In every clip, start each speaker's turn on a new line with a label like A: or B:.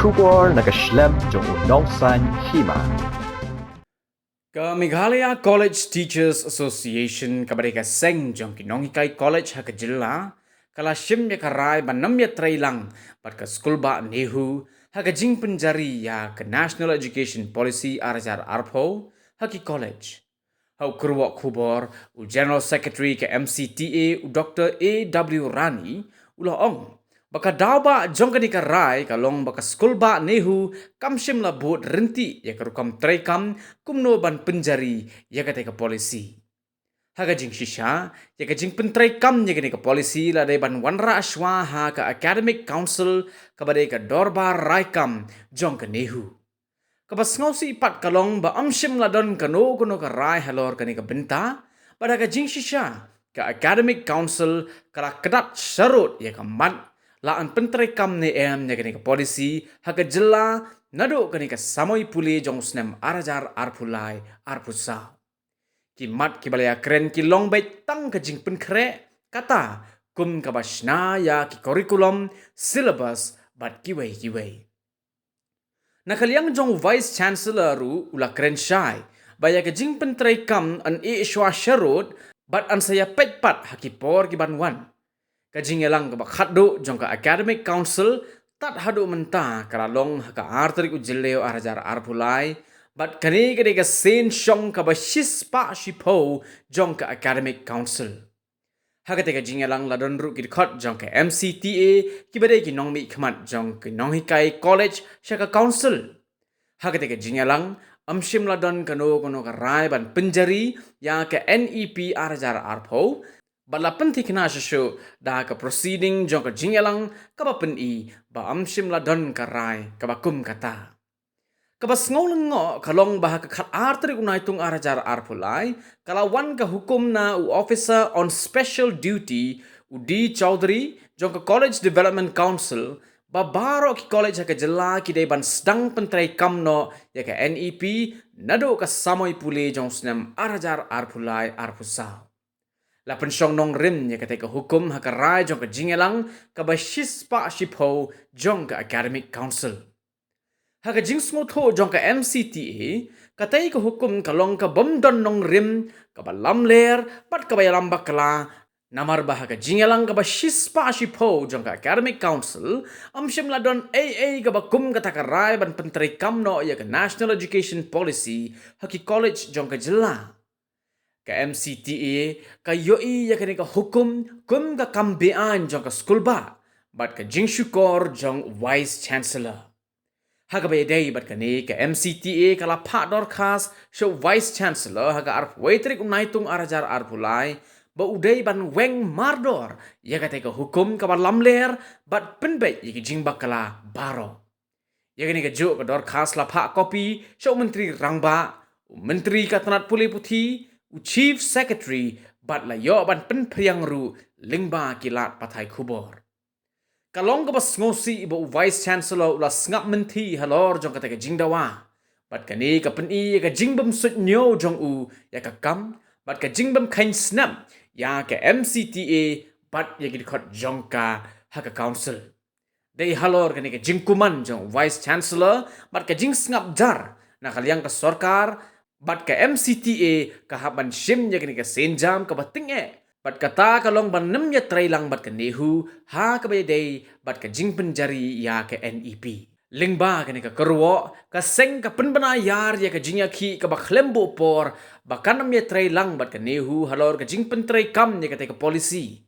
A: Shubor nakaslem jong unongsan hima.
B: Ka Meghalaya College Teachers Association kabadai ka seng jong kinongikai college ha kajilla kala shim ya karai banam ya trailang pat ka school ba nehu ha kajing penjari ya ka National Education Policy arajar arpo ha ki college. Hau kurwak kubor u General Secretary ke MCTA u Dr. A.W. Rani ulah ong baka dauba jongkani ka rai kalong baka skulba nehu kamshim la bot renti ya karukam trekam kumno ban penjari ya kate ka polisi. Haga jing shisha ya ka jing pentrekam ya kani ka polisi la dai ban wanra ashwa ha ka academic council ka badai ka dorba raikam jongka nehu. Kapas ngausi ipat kalong ba amshim la don kano kuno ka rai halor kani ka benta pada ka jing shisha ka academic council kala kedat syarut ya ka mat laan pentrekam ne nya kani ka polisi haka jela nado kani ka samoi puli jong snem arajar arpulai arpusa ki mat ki balaya kren ki longbait tang ka jing penkre kata kum ka basna ya ki curriculum syllabus bat kiwei nakaliang jong vice chancellor ru ula kren shai baya ka jing pentrekam an e shwa sharot bat an saya petpat hakipor ki banwan kajing elang ka bakhaddo jong ka academic council tat hadu menta karalong ka artrik ujilleo arajar arpulai bat kani kani ka sen shong ka bashis pa shipo jong ka academic council hagate ka jing elang ladon ru ki khot jong ka MCTA ki bade ki nongmi khmat jong ki nonghikai college shaka council hagate ka jing elang amshim ladon kano ka rai ban penjari ya ka NEP arajar arpo bala penting kena sesu dah ke proceeding jong ke jingelang ke bapen i ba amshim la don karai ke bakum kata ke bas ngoleng kalong bah ke khat artri unai tung arajar arpulai kalawan ke hukum na u officer on special duty u D Chowdhury jong ke college development council ba baro ki college ke jela ki dei ban sedang pentrai kamno ya ke NEP nado ke samoi pule jong snem arajar arpulai arpusau la pensyong nong rim ya kata ke hukum hakarai jong ke jingelang ke bashis pa shipo jong ke academic council haka jing smotho jong ke MCTA katai ke hukum kalong ke bomdon nong rim ke balam ler pat ke bayalam bakla namar bah ke jingelang ke bashis pa shipo jong ke academic council amshim ladon AA ke bakum kata karai ban penteri kamno ya ke National Education Policy haki college jong ke jela ka MCTA ka yoi ya kani ka hukum kum ka kambean jong ka school ba bat ka jing syukor jong vice chancellor haga bay day bat kani ka MCTA kala pa dorkas show vice chancellor haga arf waitrik unaitung arajar arpulai ba uday ban weng mardor ya kate ka hukum ka lamler bat penbet ya jing bakala baro ya kani ka jo ka dorkas la pa kopi show menteri rangba menteri ka tanat puli puthi Chief Secretary bat la yo ban pen priang ru lingba kilat patai kubor. Kalong ka bas ngosi ibo Vice Chancellor ula ngap menti halor jong kata ka jingdawa. Bat kani ka pen i ka jingbam sut nyo jong u ya ka kam bat ka jingbam kain snap ya ka MCTA bat ya gidikot jong ka haka council. Dei halor kani ka jingkuman jong Vice Chancellor bat ka jing ngap jar nakaliang ka sorkar bat ka MCTA ka haban shim ya kini ka senjam ka bating bat kata kalong ban nem ya trailang bat ka nehu ha ka day bat ka jing penjari ya ka NEP lingba kini ka kerwo ka seng ka penbanayar ya ka jing ya ki ka baklembo por bakanam ya trailang bat ka nehu halor ka jing pentrai kam ya ka te ka polisi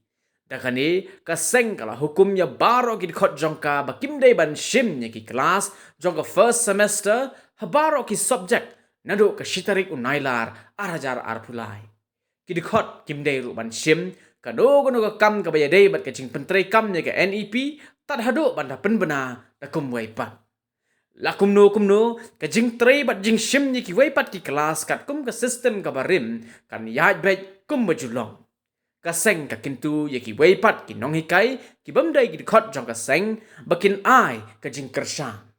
B: dakane ka seng kala hukum ya baro ki khot jongka bakim day ban shim ya ki kelas jongka first semester ha baro ki subject nado ka shitarik unailar arajar arpulai kidikot kimdei ruban shim kado gono ka kam ka bayadei bat ka jing pentrai kam ne ka NEP tad hado banda penbena da kumwai pat la kumno ka jing trai bat jing shim ni ki wai pat ki kelas kat kum ka system ka barim kan yaj bet kum bajulong ka seng ka kintu ye ki wai pat ki nong hikai ki bamdai ki dikot jong ka seng bakin ai ka jing kersang